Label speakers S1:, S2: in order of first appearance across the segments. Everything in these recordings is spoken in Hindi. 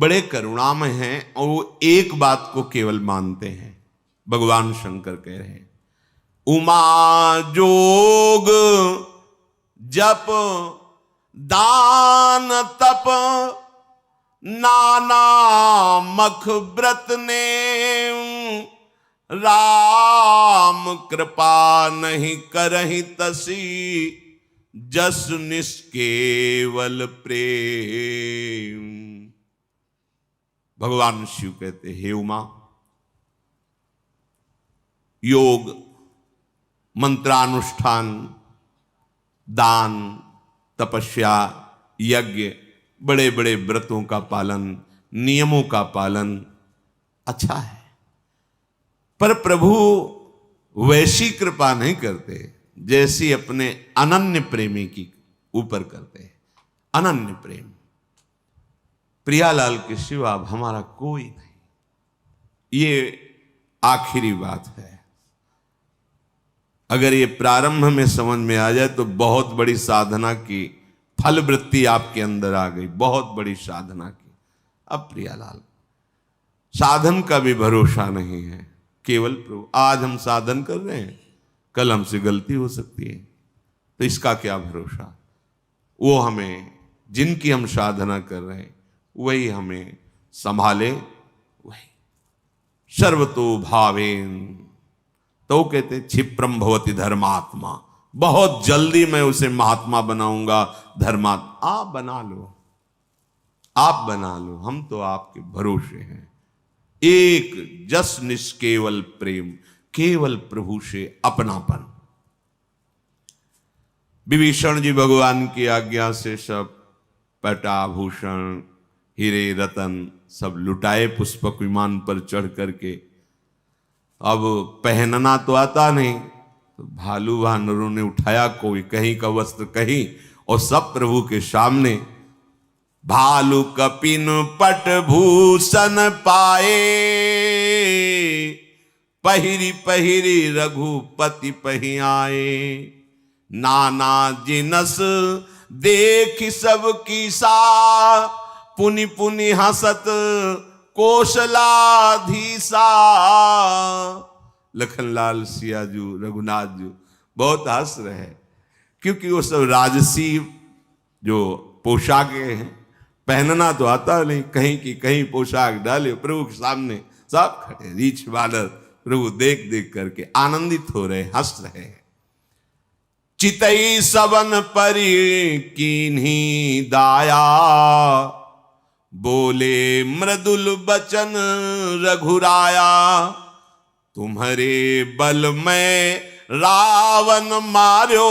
S1: बड़े करुणामय हैं और वो एक बात को केवल मानते हैं। भगवान शंकर कह रहे हैं उमा जोग जप दान तप नाना मख व्रत ने राम कृपा नहीं करहि तसी जस निष्केवल प्रेम। भगवान शिव कहते हे उमा, योग, मंत्रानुष्ठान, दान, तपस्या, यज्ञ, बड़े बड़े व्रतों का पालन, नियमों का पालन अच्छा है, पर प्रभु वैसी कृपा नहीं करते जैसी अपने अनन्य प्रेमी की ऊपर करते हैं। अनन्य प्रेम, प्रियालाल के सिवा अब हमारा कोई नहीं, ये आखिरी बात है। अगर ये प्रारंभ में समझ में आ जाए तो बहुत बड़ी साधना की फल वृत्ति आपके अंदर आ गई, बहुत बड़ी साधना की। अब प्रियालाल, साधन का भी भरोसा नहीं है, केवल प्रभु। आज हम साधन कर रहे हैं, कल हमसे गलती हो सकती है, तो इसका क्या भरोसा। वो हमें, जिनकी हम साधना कर रहे हैं वही हमें संभाले, वही सर्वतो भावेन। तो कहते क्षिप्रम भवति धर्मात्मा, बहुत जल्दी मैं उसे महात्मा बनाऊंगा, धर्मात्मा। आप बना लो, आप बना लो, हम तो आपके भरोसे हैं। एक जस निष्केवल प्रेम, केवल प्रभु से अपनापन। विभीषण जी भगवान की आज्ञा से सब पटाभूषण, हीरे रतन सब लुटाए पुष्पक विमान पर चढ़ करके। अब पहनना तो आता नहीं, तो भालू वानरों ने उठाया कोई कहीं का वस्त्र कहीं, और सब प्रभु के सामने भालू कपिन पट भूषण पाए, पहिरी पहिरी रघुपति पहि आए। नाना जिनस देख सब कीसा, पुनि पुनि हसत कौशलाधीसा। लखनलाल सियाजू, रघुनाथ जू बहुत हंस रहे हैं, क्योंकि वो सब राजसी जो पोशाकें हैं, पहनना तो आता नहीं, कहीं की कहीं पोशाक डाले प्रभु के सामने सब खड़े, रीछ बानर प्रभु देख देख करके आनंदित हो रहे, हंस रहे हैं। चितई सबन परि कीन्ही दाया, बोले मृदुल बचन रघुराया। तुम्हारे बल में रावण मार्यो,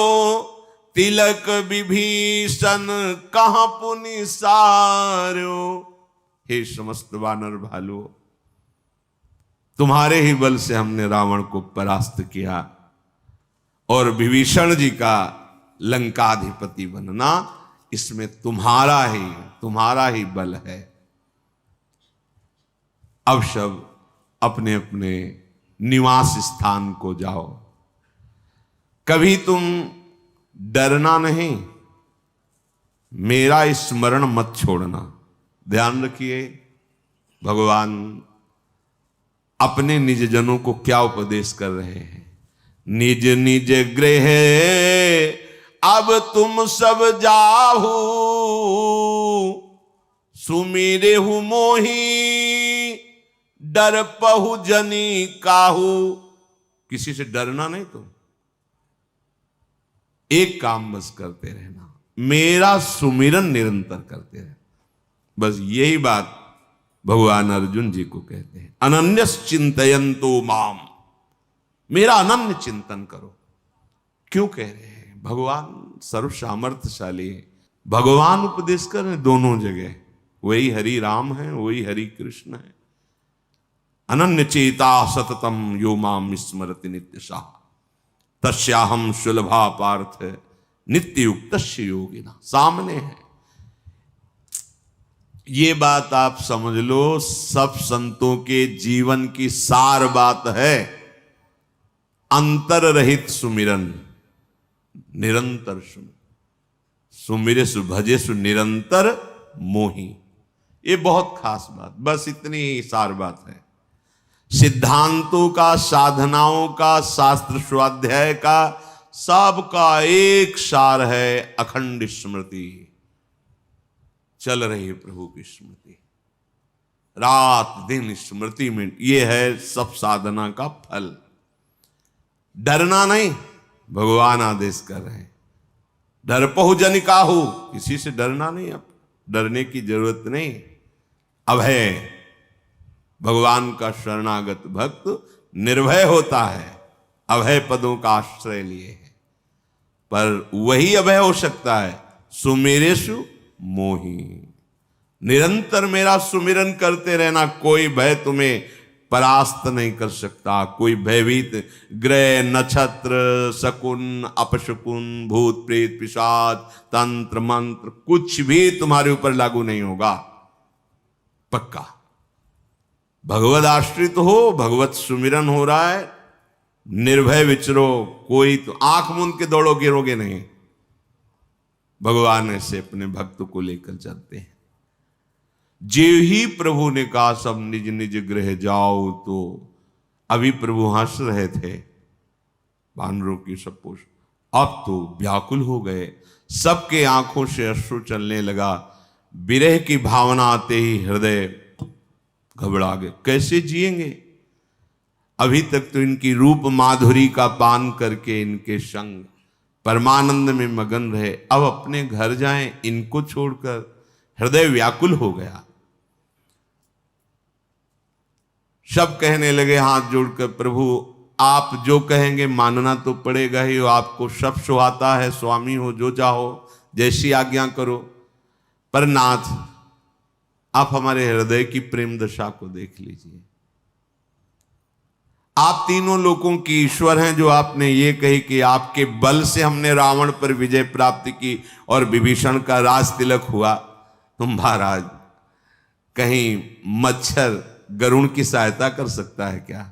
S1: तिलक विभीषण कहाँ पुनि सार्यो। हे समस्त वानर भालुओं, तुम्हारे ही बल से हमने रावण को परास्त किया, और विभीषण जी का लंकाधिपति बनना इसमें तुम्हारा ही बल है। अब सब अपने अपने निवास स्थान को जाओ। कभी तुम डरना नहीं, मेरा स्मरण मत छोड़ना। ध्यान रखिए, भगवान अपने निज जनों को क्या उपदेश कर रहे हैं। निज निज गृह अब तुम सब जाहू, सुमिरे हु मोही डर पहु जनी काहू। किसी से डरना नहीं, तुम एक काम बस करते रहना, मेरा सुमिरन निरंतर करते रहना। बस यही बात भगवान अर्जुन जी को कहते हैं, अनन्यस चिंतयन्तो माम, मेरा अनन्य चिंतन करो। क्यों कह रहे हैं? भगवान सर्व सामर्थ्यशाली है, भगवान उपदेश कर रहे दोनों जगह, वही हरि राम है, वही हरि कृष्ण है। अनन्य चेता सततम यो माम स्मरति नित्यशः, तस्याहम सुलभा पार्थ नित्य युक्त योगिना। सामने है ये बात, आप समझ लो, सब संतों के जीवन की सार बात है। अंतर रहित सुमिरन, निरंतर सुमिरे सु भजे सु निरंतर मोही। ये बहुत खास बात, बस इतनी ही सार बात है। सिद्धांतों का, साधनाओं का, शास्त्र स्वाध्याय का, सबका एक सार है अखंड स्मृति। चल रही है प्रभु की स्मृति, रात दिन स्मृति में, ये है सब साधना का फल। डरना नहीं, भगवान आदेश कर रहे हैं, डरपहु जन काहू, किसी से डरना नहीं, अब डरने की जरूरत नहीं। अभय, भगवान का शरणागत भक्त निर्भय होता है, अभय पदों का आश्रय लिए है। पर वही अभय हो सकता है सुमेरेषु मोही, निरंतर मेरा सुमिरन करते रहना, कोई भय तुम्हें परास्त नहीं कर सकता। कोई भयभीत ग्रह, नक्षत्र, शकुन, अपशकुन, भूत प्रेत, पिशाच, तंत्र मंत्र, कुछ भी तुम्हारे ऊपर लागू नहीं होगा, पक्का। भगवत आश्रित हो, भगवत सुमिरन हो रहा है, निर्भय विचरो, कोई तो आंख मूंद के दौड़ो गिरोगे नहीं। भगवान ऐसे अपने भक्त को लेकर चलते हैं। जे ही प्रभु ने कहा सब निज निज गृह जाओ, तो अभी प्रभु हंस रहे थे वानरों की सब पोष, अब तो व्याकुल हो गए, सबके आंखों से अश्रु चलने लगा। विरह की भावना आते ही हृदय घबरा गए, कैसे जिएंगे। अभी तक तो इनकी रूप माधुरी का पान करके इनके संग परमानंद में मगन रहे, अब अपने घर जाएं, इनको छोड़कर। हृदय व्याकुल हो गया। सब कहने लगे हाथ जोड़कर, प्रभु आप जो कहेंगे मानना तो पड़ेगा ही, आपको सब सुहाता है, स्वामी हो, जो चाहो जैसी आज्ञा करो। पर नाथ, आप हमारे हृदय की प्रेम दशा को देख लीजिए। आप तीनों लोगों की ईश्वर हैं, जो आपने ये कही कि आपके बल से हमने रावण पर विजय प्राप्त की और विभीषण का राज तिलक हुआ। तुम महाराज, कहीं मच्छर गरुण की सहायता कर सकता है क्या?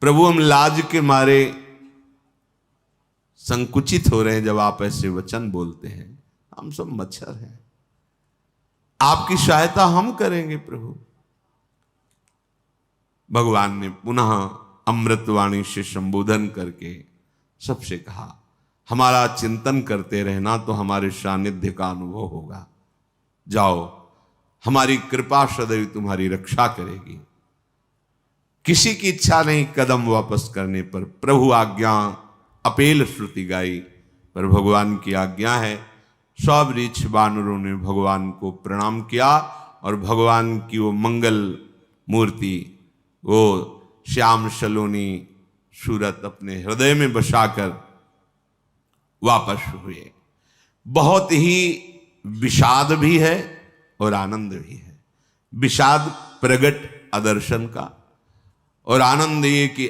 S1: प्रभु, हम लाज के मारे संकुचित हो रहे हैं जब आप ऐसे वचन बोलते हैं। हम सब मच्छर हैं, आपकी सहायता हम करेंगे प्रभु। भगवान ने पुनः अमृतवाणी से संबोधन करके सबसे कहा, हमारा चिंतन करते रहना तो हमारे सानिध्य का अनुभव होगा। जाओ, हमारी कृपा सदैव तुम्हारी रक्षा करेगी। किसी की इच्छा नहीं कदम वापस करने पर। प्रभु आज्ञा अपेल श्रुति गाई, पर भगवान की आज्ञा है। सब ऋक्ष वानरों ने भगवान को प्रणाम किया और भगवान की वो मंगल मूर्ति, वो श्याम सलोनी सूरत अपने हृदय में बसाकर वापस हुए। बहुत ही विषाद भी है और आनंद भी है। विषाद प्रगट आदर्शन का, और आनंद ये कि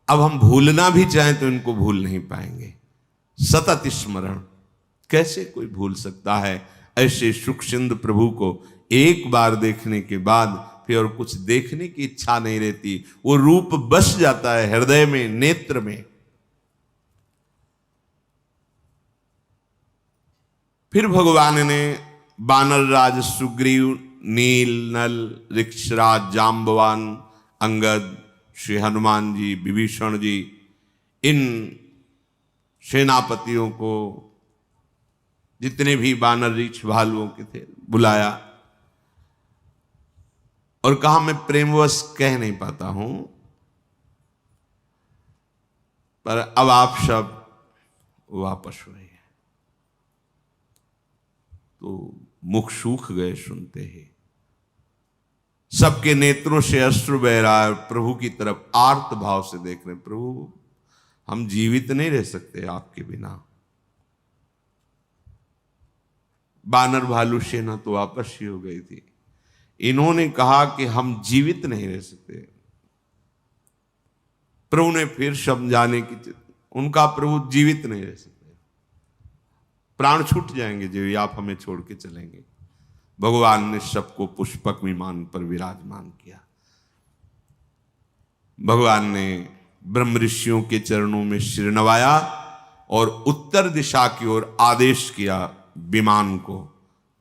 S1: अब हम भूलना भी चाहें तो इनको भूल नहीं पाएंगे। सतत स्मरण, कैसे कोई भूल सकता है ऐसे सुख सिंधु प्रभु को एक बार देखने के बाद फिर और कुछ देखने की इच्छा नहीं रहती। वो रूप बस जाता है हृदय में, नेत्र में। फिर भगवान ने बानर राज सुग्रीव, नील नल, ऋक्षराज, जाम्बवान, अंगद, श्री हनुमान जी, विभीषण जी, इन सेनापतियों को, जितने भी बानर ऋक्ष भालुओं के थे, बुलाया और कहा मैं प्रेमवश कह नहीं पाता हूं, पर अब आप सब वापस हुए। तो मुख सूख गए सुनते ही। सबके नेत्रों से अश्रु बह रहा है, प्रभु की तरफ आर्त भाव से देख रहे। प्रभु, हम जीवित नहीं रह सकते आपके बिना। बानर भालू सेना तो वापस ही हो गई थी। इन्होंने कहा कि हम जीवित नहीं रह सकते। प्रभु ने फिर समझाने की, उनका प्रभु जीवित नहीं रह सकते, प्राण छूट जाएंगे जो आप हमें छोड़ के चलेंगे। भगवान ने सबको पुष्पक विमान पर विराजमान किया। भगवान ने ब्रह्म ऋषियों के चरणों में सिर नवाया और उत्तर दिशा की ओर आदेश किया विमान को,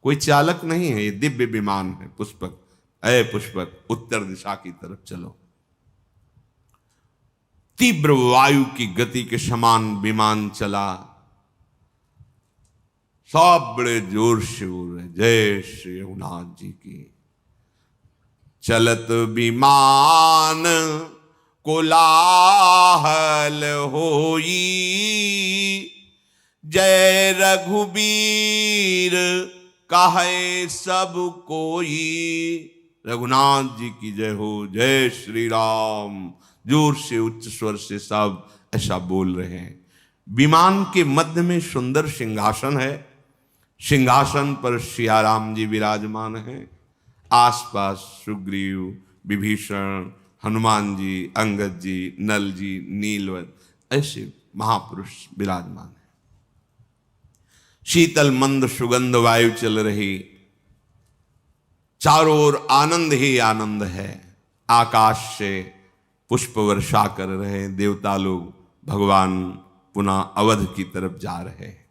S1: कोई चालक नहीं है, ये दिव्य विमान है। पुष्पक, अय पुष्पक, उत्तर दिशा की तरफ चलो। तीव्र वायु की गति के समान विमान चला। सब बड़े जोर से बोल रहे जय श्री रघुनाथ जी की। चलत विमान कोलाहल होई, जय रघुबीर कहे सब कोई। रघुनाथ जी की जय हो, जय श्री राम। जोर से उच्च स्वर से सब ऐसा बोल रहे हैं। विमान के मध्य में सुंदर सिंहासन है। सिंहासन पर सियाराम जी विराजमान हैं। आसपास सुग्रीव, विभीषण, हनुमान जी, अंगद जी, नल जी, नीलवत, ऐसे महापुरुष विराजमान हैं। शीतल मंद सुगंध वायु चल रही, चारों ओर आनंद ही आनंद है। आकाश से पुष्प वर्षा कर रहे हैं देवता लोग। भगवान पुनः अवध की तरफ जा रहे हैं।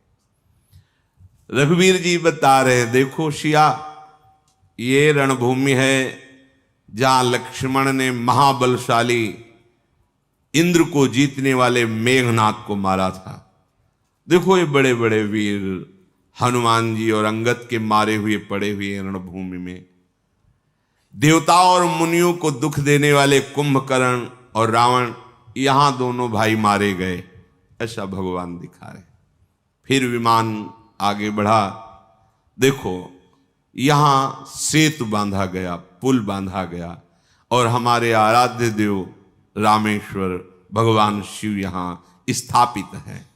S1: रघुवीर जी बता रहे हैं, देखो सिया, ये रणभूमि है जहां लक्ष्मण ने महाबलशाली इंद्र को जीतने वाले मेघनाथ को मारा था। देखो ये बड़े बड़े वीर हनुमान जी और अंगद के मारे हुए पड़े हुए रणभूमि में। देवताओं और मुनियों को दुख देने वाले कुंभकर्ण और रावण, यहां दोनों भाई मारे गए, ऐसा भगवान दिखा रहे। फिर विमान आगे बढ़ा। देखो यहां सेतु बांधा गया, पुल बांधा गया, और हमारे आराध्य देव रामेश्वर भगवान शिव यहां स्थापित हैं।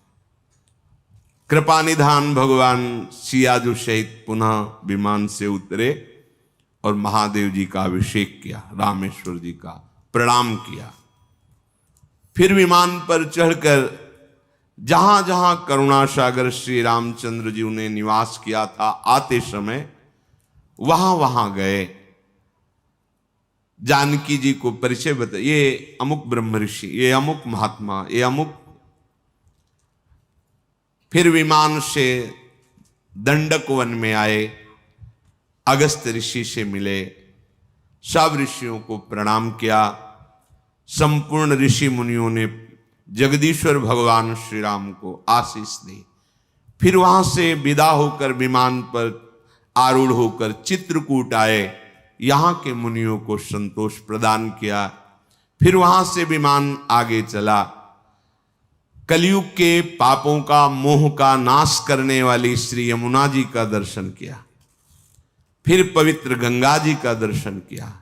S1: कृपा निधान भगवान सियाजू सहित पुनः विमान से उतरे और महादेव जी का अभिषेक किया, रामेश्वर जी का प्रणाम किया। फिर विमान पर चढ़कर जहां जहां करुणा सागर श्री रामचंद्र जी ने निवास किया था, आते समय वहां वहां गए। जानकी जी को परिचय बताया, ये अमुक ब्रह्म ऋषि, ये अमुक महात्मा, ये अमुक। फिर विमान से दंडक वन में आए, अगस्त ऋषि से मिले, सब ऋषियों को प्रणाम किया। संपूर्ण ऋषि मुनियों ने जगदीश्वर भगवान श्री राम को आशीष दी। फिर वहां से विदा होकर विमान पर आरूढ़ होकर चित्रकूट आए, यहां के मुनियों को संतोष प्रदान किया। फिर वहां से विमान आगे चला, कलयुग के पापों का, मोह का नाश करने वाली श्री यमुना जी का दर्शन किया। फिर पवित्र गंगा जी का दर्शन किया,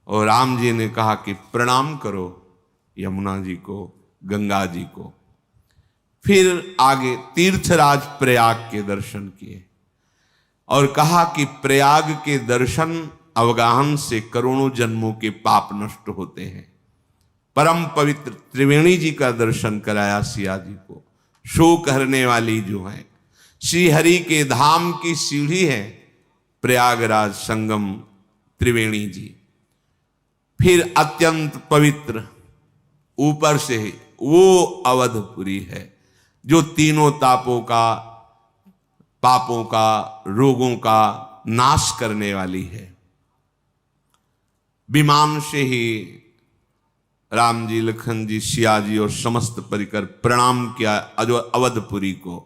S1: और राम जी ने कहा कि प्रणाम करो यमुना जी को, गंगा जी को। फिर आगे तीर्थराज प्रयाग के दर्शन किए और कहा कि प्रयाग के दर्शन अवगाहन से करोड़ों जन्मों के पाप नष्ट होते हैं। परम पवित्र त्रिवेणी जी का दर्शन कराया सिया जी को। शोक हरने वाली जो है श्री हरि के धाम की सीढ़ी है प्रयागराज संगम त्रिवेणी जी। फिर अत्यंत पवित्र ऊपर से वो अवधपुरी है जो तीनों तापों का, पापों का, रोगों का नाश करने वाली है। विमान से ही राम जी, लखन जी, सिया जी और समस्त परिकर प्रणाम किया अवधपुरी को।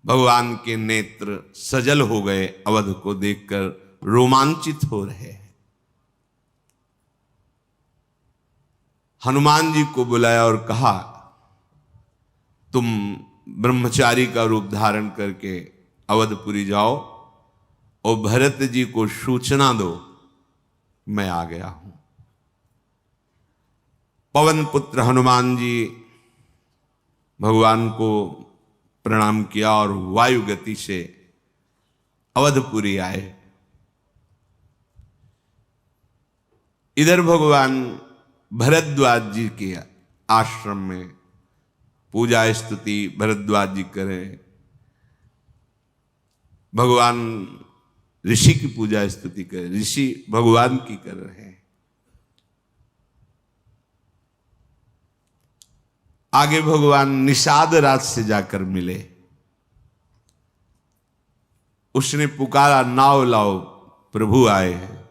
S1: भगवान के नेत्र सजल हो गए, अवध को देखकर रोमांचित हो रहे हैं। हनुमान जी को बुलाया और कहा, तुम ब्रह्मचारी का रूप धारण करके अवधपुरी जाओ और भरत जी को सूचना दो, मैं आ गया हूं। पवन पुत्र हनुमान जी भगवान को प्रणाम किया और वायु गति से अवधपुरी आए। इधर भगवान भरद्वाज जी के आश्रम में पूजा स्तुति भरद्वाज जी करें। भगवान ऋषि की पूजा स्तुति करें, ऋषि भगवान की कर रहे हैं। आगे भगवान निषाद राज से जाकर मिले। उसने पुकारा, नाव लाओ, प्रभु आए हैं।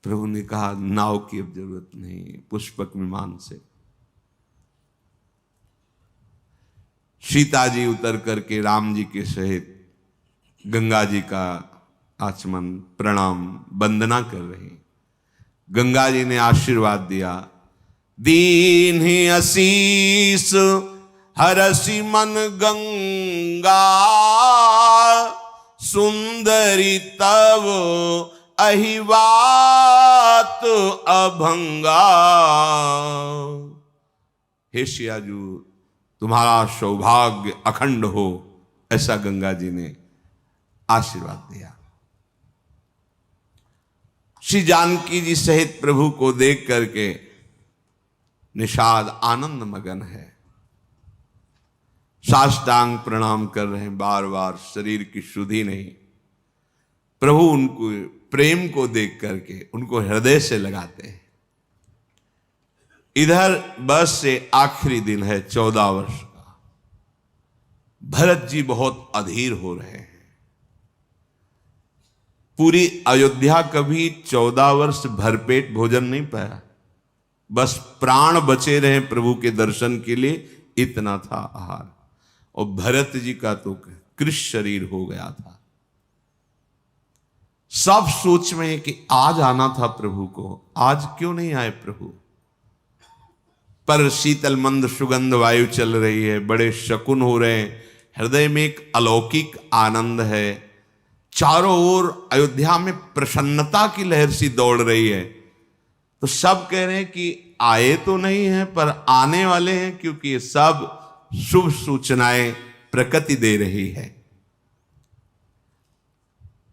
S1: प्रभु ने कहा, नाव की अब जरूरत नहीं, पुष्पक विमान से। सीता जी उतर करके राम जी के सहित गंगा जी का आचमन, प्रणाम, वंदना कर रही। गंगा जी ने आशीर्वाद दिया, दीन ही आशीष हरसि मन गंगा, सुंदरी तव अहिवात अभंगा। हे सियाजू, तुम्हारा सौभाग्य अखंड हो, ऐसा गंगा जी ने आशीर्वाद दिया। श्री जानकी जी सहित प्रभु को देख करके निषाद आनंद मगन है, साष्टांग प्रणाम कर रहे हैं बार बार, शरीर की शुद्धि नहीं। प्रभु उनको प्रेम को देख करके उनको हृदय से लगाते हैं। इधर बस से आखिरी दिन है 14 वर्ष का। भरत जी बहुत अधीर हो रहे हैं। पूरी अयोध्या कभी 14 वर्ष भरपेट भोजन नहीं पाया, बस प्राण बचे रहे प्रभु के दर्शन के लिए, इतना था आहार। और भरत जी का तो कृश शरीर हो गया था। सब सोच में कि आज आना था प्रभु को, आज क्यों नहीं आए प्रभु। पर शीतल मंद सुगंध वायु चल रही है, बड़े शकुन हो रहे हैं, हृदय में एक अलौकिक आनंद है। चारों ओर अयोध्या में प्रसन्नता की लहर सी दौड़ रही है। तो सब कह रहे हैं कि आए तो नहीं है पर आने वाले हैं, क्योंकि ये सब शुभ सूचनाएं प्रकृति दे रही है।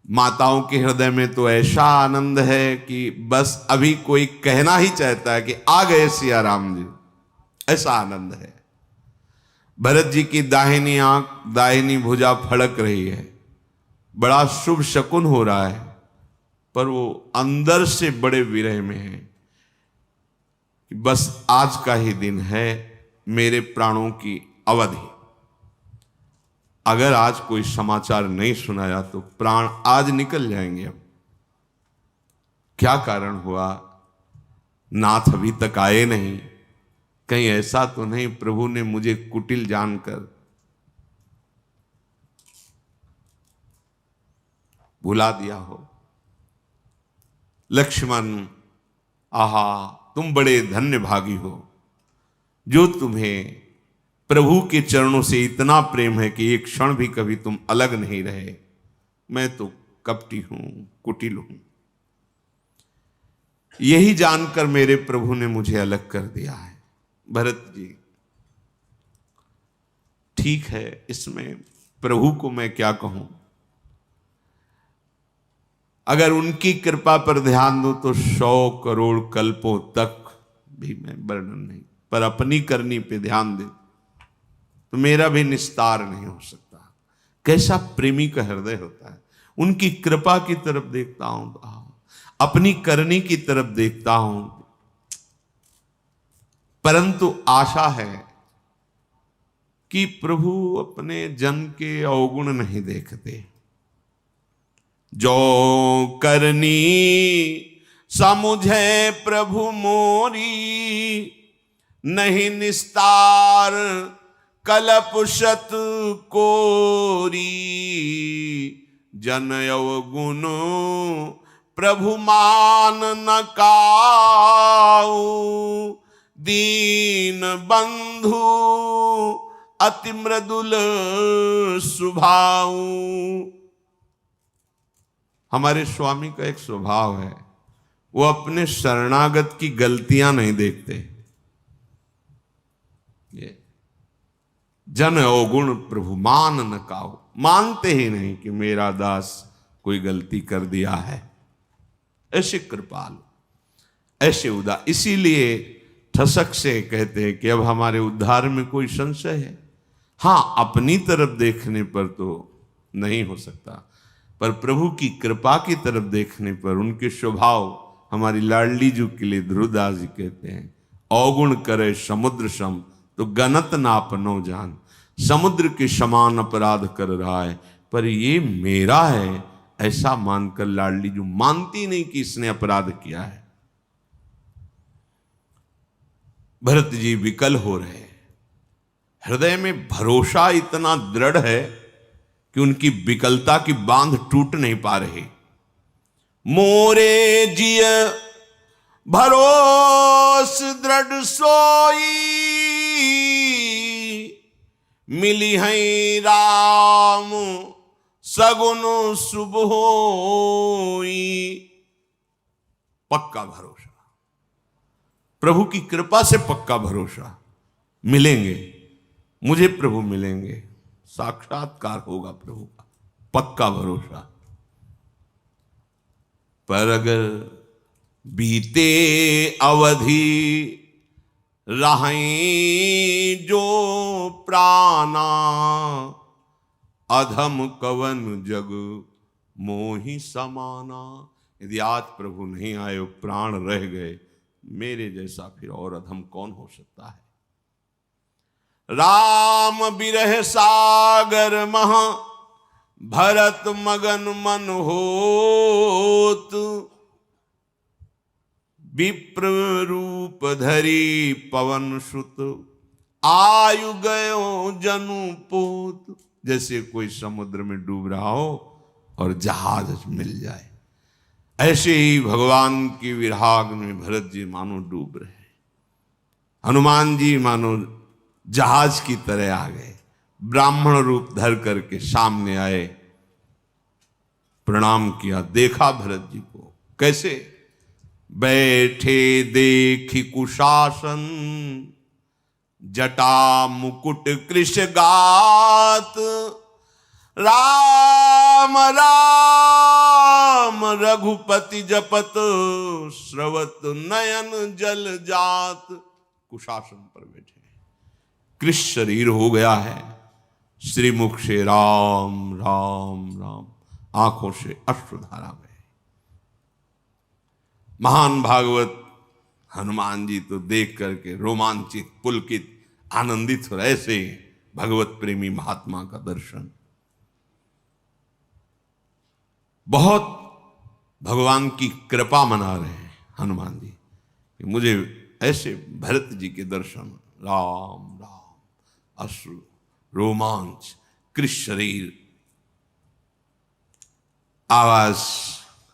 S1: माताओं के हृदय में तो ऐसा आनंद है कि बस अभी कोई कहना ही चाहता है कि आ गए सिया राम जी, ऐसा आनंद है। भरत जी की दाहिनी आंख, दाहिनी भुजा फड़क रही है, बड़ा शुभ शकुन हो रहा है, पर वो अंदर से बड़े विरह में है कि बस आज का ही दिन है, मेरे प्राणों की अवधि। अगर आज कोई समाचार नहीं सुनाया तो प्राण आज निकल जाएंगे। अब क्या कारण हुआ, नाथ अभी तक आए नहीं, कहीं ऐसा तो नहीं प्रभु ने मुझे कुटिल जानकर भुला दिया हो। लक्ष्मण, आहा, तुम बड़े धन्य भागी हो, जो तुम्हें प्रभु के चरणों से इतना प्रेम है कि एक क्षण भी कभी तुम अलग नहीं रहे। मैं तो कपटी हूं, कुटिल हूं। यही जानकर मेरे प्रभु ने मुझे अलग कर दिया है। भरत जी, ठीक है, इसमें प्रभु को मैं क्या कहूं। अगर उनकी कृपा पर ध्यान दो तो 100 करोड़ कल्पों तक भी मैं वर्णन नहीं, पर अपनी करनी पे ध्यान दे तो मेरा भी निस्तार नहीं हो सकता। कैसा प्रेमी का हृदय होता है। उनकी कृपा की तरफ देखता हूं, अपनी करनी की तरफ देखता हूं, परंतु आशा है कि प्रभु अपने जन के अवगुण नहीं देखते। जो करनी समुझे प्रभु मोरी, नहीं निस्तार कलप शत कोरी। जन अवगुण प्रभु मान न काऊ, दीन बंधु अति मृदुल स्वभाव। हमारे स्वामी का एक स्वभाव है, वो अपने शरणागत की गलतियां नहीं देखते। ये जन अवगुण प्रभु मान न काऊ, मानते ही नहीं कि मेरा दास कोई गलती कर दिया है। ऐसे कृपालु, ऐसे उदार, इसीलिए ठसक से कहते हैं कि अब हमारे उद्धार में कोई संशय है। हां, अपनी तरफ देखने पर तो नहीं हो सकता, पर प्रभु की कृपा की तरफ देखने पर उनके स्वभाव, हमारी लाडली जी के लिए ध्रुवदास जी कहते हैं, अवगुण करे समुद्र सम तो गनत ना अपनो जान। समुद्र के समान अपराध कर रहा है, पर ये मेरा है ऐसा मानकर लाडली जो मानती नहीं कि इसने अपराध किया है। भरत जी विकल हो रहे, हृदय में भरोसा इतना दृढ़ है कि उनकी विकलता की बांध टूट नहीं पा रही। मोरे जिय भरोस दृढ़ सोई, मिली है राम सगुन शुभ होई। पक्का भरोसा, प्रभु की कृपा से पक्का भरोसा, मिलेंगे, मुझे प्रभु मिलेंगे, साक्षात्कार होगा प्रभु का, पक्का भरोसा। पर अगर बीते अवधि रहें जो प्राणा, अधम कवन जग मोहि समाना। यदि आज प्रभु नहीं आए, प्राण रह गए, मेरे जैसा फिर और अधम कौन हो सकता है। राम बिरह सागर महा भरत मगन मन होत, विप्र रूप धरी पवन सुत, आयु गयो जनु पोत। जैसे कोई समुद्र में डूब रहा हो और जहाज मिल जाए, ऐसे ही भगवान की विराग में भरत जी मानो डूब रहे, हनुमान जी मानो जहाज की तरह आ गए, ब्राह्मण रूप धर करके सामने आए, प्रणाम किया, देखा भरत जी को कैसे बैठे देखी कुशासन, जटा मुकुट कृष गात, राम राम रघुपति जपत, स्रवत नयन जल जात। कुशासन पर बैठे, कृष शरीर हो गया है, श्रीमुख से राम राम राम, आंखों से अश्रुधारा बहे। महान भागवत हनुमान जी तो देख करके रोमांचित, पुलकित, आनंदित हो रहे, ऐसे भगवत प्रेमी महात्मा का दर्शन। बहुत भगवान की कृपा मना रहे हैं हनुमान जी कि मुझे ऐसे भरत जी के दर्शन, राम राम, अश्रु, रोमांच, कृष शरीर। आवाज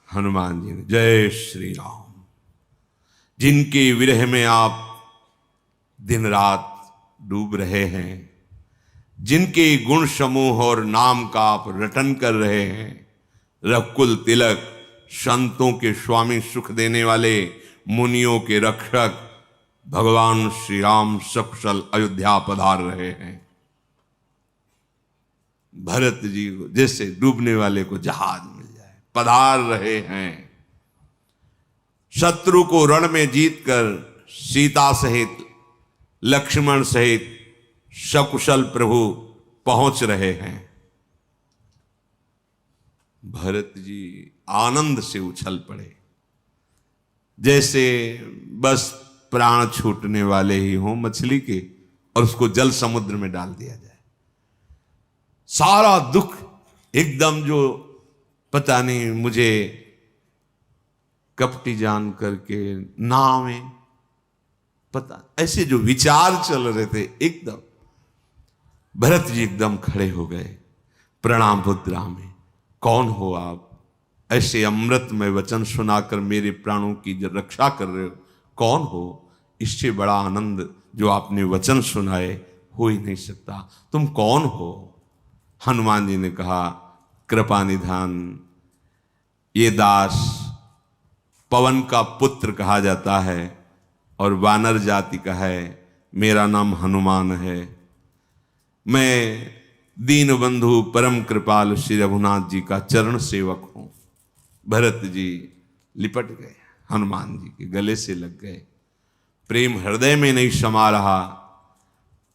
S1: हनुमान जी ने, जय श्री राम। जिनके विरह में आप दिन रात डूब रहे हैं, जिनके गुण समूह और नाम का आप रटन कर रहे हैं, रघुकुल तिलक, संतों के स्वामी, सुख देने वाले, मुनियों के रक्षक भगवान श्री राम सकुशल अयोध्या पधार रहे हैं। भरत जी को जैसे डूबने वाले को जहाज मिल जाए, पधार रहे हैं। शत्रु को रण में जीतकर सीता सहित, लक्ष्मण सहित सकुशल प्रभु पहुंच रहे हैं। भरत जी आनंद से उछल पड़े, जैसे बस प्राण छूटने वाले ही हों मछली के, और उसको जल समुद्र में डाल दिया जाए। सारा दुख एकदम, जो पता नहीं मुझे कपटी जान करके नाव में, पता ऐसे जो विचार चल रहे थे, एकदम भरत जी एकदम खड़े हो गए प्रणाम मुद्रा में। कौन हो आप? ऐसे अमृतमय वचन सुनाकर मेरे प्राणों की जो रक्षा कर रहे हो, कौन हो? इससे बड़ा आनंद जो आपने वचन सुनाए हो ही नहीं सकता। तुम कौन हो? हनुमान जी ने कहा, कृपा निधान, ये दास पवन का पुत्र कहा जाता है और वानर जाति का है, मेरा नाम हनुमान है। मैं दीन बंधु परम कृपाल श्री रघुनाथ जी का चरण सेवक हूं। भरत जी लिपट गए, हनुमान जी के गले से लग गए। प्रेम हृदय में नहीं समा रहा,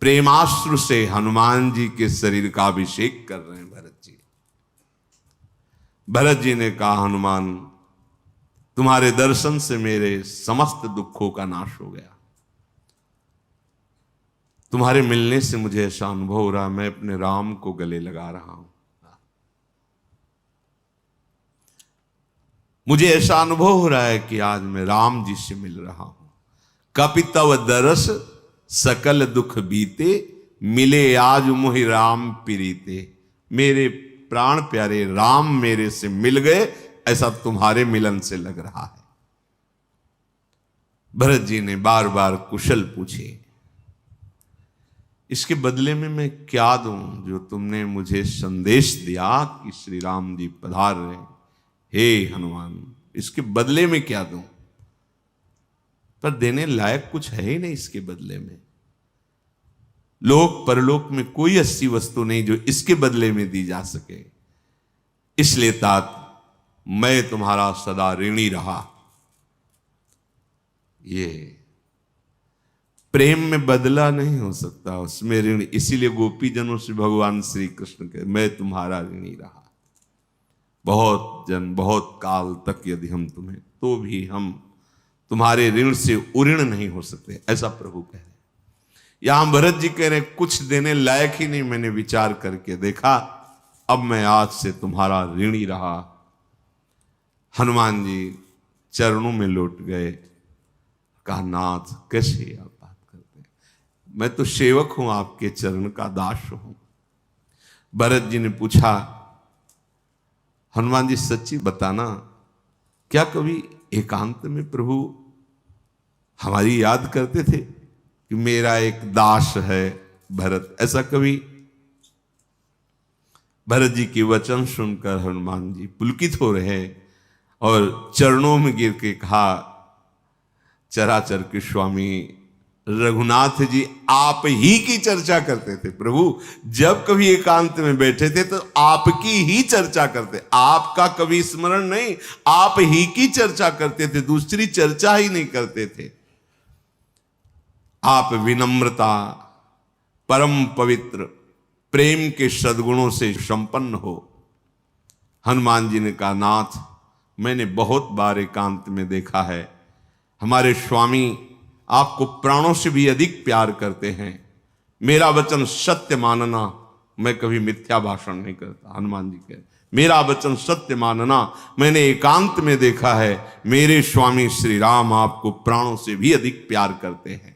S1: प्रेमाश्रु से हनुमान जी के शरीर का अभिषेक कर रहे हैं भरत जी। भरत जी ने कहा, हनुमान तुम्हारे दर्शन से मेरे समस्त दुखों का नाश हो गया। तुम्हारे मिलने से मुझे ऐसा अनुभव हो रहा, मैं अपने राम को गले लगा रहा हूं। मुझे ऐसा अनुभव हो रहा है कि आज मैं राम जी से मिल रहा हूं। कपि तव दरस सकल दुख बीते, मिले आज मोहि राम प्रीते। मेरे प्राण प्यारे राम मेरे से मिल गए, ऐसा तुम्हारे मिलन से लग रहा है। भरत जी ने बार बार कुशल पूछे, इसके बदले में मैं क्या दूं जो तुमने मुझे संदेश दिया कि श्री राम जी पधार रहे। हे हनुमान, इसके बदले में क्या दूं? पर देने लायक कुछ है ही नहीं इसके बदले में। लोक परलोक में कोई ऐसी वस्तु नहीं जो इसके बदले में दी जा सके। इसलिए तात मैं तुम्हारा सदा ऋणी रहा। ये प्रेम में बदला नहीं हो सकता, उसमें ऋण। इसीलिए गोपी जनों से भगवान श्री कृष्ण कहे, मैं तुम्हारा ऋणी रहा। बहुत जन बहुत काल तक यदि हम तुम्हें, तो भी हम तुम्हारे ऋण से उऋण नहीं हो सकते, ऐसा प्रभु कह रहे। यहां भरत जी कह रहे कुछ देने लायक ही नहीं, मैंने विचार करके देखा, अब मैं आज से तुम्हारा ऋणी रहा। हनुमान जी चरणों में लौट गए। कहा, नाथ कैसे आप बात करते हैं, मैं तो सेवक हूं, आपके चरण का दास हूं। भरत जी ने पूछा, हनुमान जी सच्ची बताना, क्या कभी एकांत में प्रभु हमारी याद करते थे कि मेरा एक दास है भरत? ऐसा कभी? भरत जी के वचन सुनकर हनुमान जी पुलकित हो रहे और चरणों में गिर के कहा, चराचर के स्वामी रघुनाथ जी आप ही की चर्चा करते थे प्रभु। जब कभी एकांत में बैठे थे तो आपकी ही चर्चा करते, आपका कभी स्मरण नहीं, आप ही की चर्चा करते थे, दूसरी चर्चा ही नहीं करते थे। आप विनम्रता, परम पवित्र प्रेम के सद्गुणों से संपन्न हो। हनुमान जी ने कहा, नाथ मैंने बहुत बार एकांत में देखा है, हमारे स्वामी आपको प्राणों से भी अधिक प्यार करते हैं। मेरा वचन सत्य मानना, मैं कभी मिथ्या भाषण नहीं करता। हनुमान जी कह, मेरा वचन सत्य मानना, मैंने एकांत में देखा है, मेरे स्वामी श्री राम आपको प्राणों से भी अधिक प्यार करते हैं।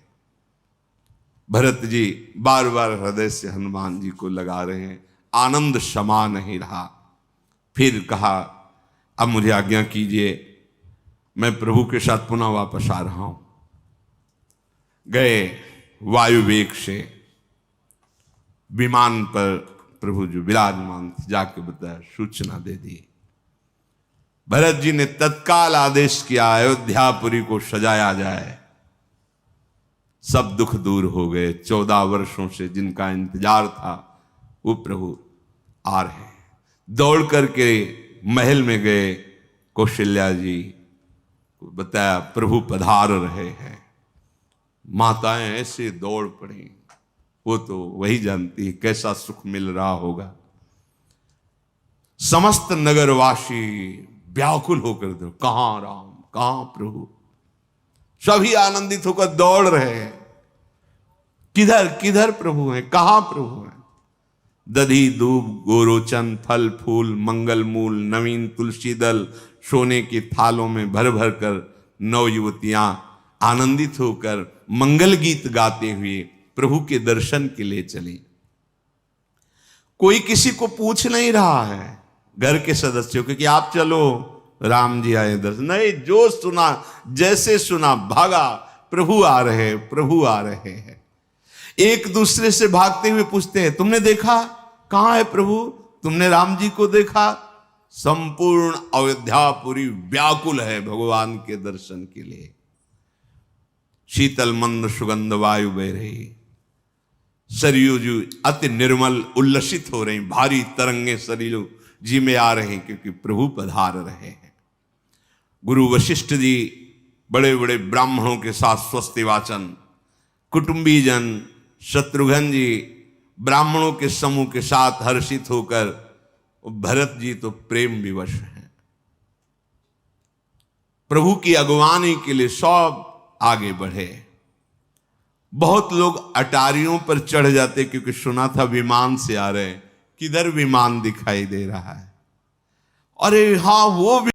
S1: भरत जी बार बार हृदय से हनुमान जी को लगा रहे हैं, आनंद क्षमा नहीं रहा। फिर कहा, अब मुझे आज्ञा कीजिए, मैं प्रभु के साथ पुनः वापस आ रहा हूं। गए वायु वेग से विमान पर प्रभु जो विराजमान थे, जाके बताया, सूचना दे दी। भरत जी ने तत्काल आदेश किया, अयोध्यापुरी को सजाया जाए। सब दुख दूर हो गए। 14 वर्षों से जिनका इंतजार था वो प्रभु आ रहे। दौड़ करके महल में गए, कौशल्या जी को बताया प्रभु पधार रहे हैं। माताएं ऐसे दौड़ पड़ी, वो तो वही जानती है कैसा सुख मिल रहा होगा। समस्त नगरवासी व्याकुल होकर दो, कहां राम, कहां प्रभु। सभी आनंदित होकर दौड़ रहे हैं, किधर किधर प्रभु हैं, कहां प्रभु हैं। दधी दूब गोरोचन फल फूल मंगल मूल नवीन तुलसी दल सोने की थालों में भर भर कर नौ युवतियां आनंदित होकर मंगल गीत गाते हुए प्रभु के दर्शन के लिए चली। कोई किसी को पूछ नहीं रहा है घर के सदस्यों को कि आप चलो, राम जी आए दर्शन। नहीं, जो सुना जैसे सुना भागा, प्रभु आ रहे हैं, प्रभु आ रहे हैं। एक दूसरे से भागते हुए पूछते हैं, तुमने देखा? कहां है प्रभु? तुमने राम जी को देखा? संपूर्ण अयोध्यापुरी व्याकुल है भगवान के दर्शन के लिए। शीतल मंद सुगंध वायु बह रही, सरयू जी अति निर्मल उल्लसित हो रही, भारी तरंगे सरयू जी में आ रहे हैं क्योंकि प्रभु पधार रहे हैं। गुरु वशिष्ठ जी बड़े बड़े ब्राह्मणों के साथ स्वस्ति वाचन, कुटुंबी जन शत्रुघ्न जी ब्राह्मणों के समूह के साथ हर्षित होकर, भरत जी तो प्रेम विवश हैं। प्रभु की अगवानी के लिए सब आगे बढ़े। बहुत लोग अटारियों पर चढ़ जाते क्योंकि सुना था विमान से आ रहे। किधर विमान दिखाई दे रहा है? अरे हाँ, वो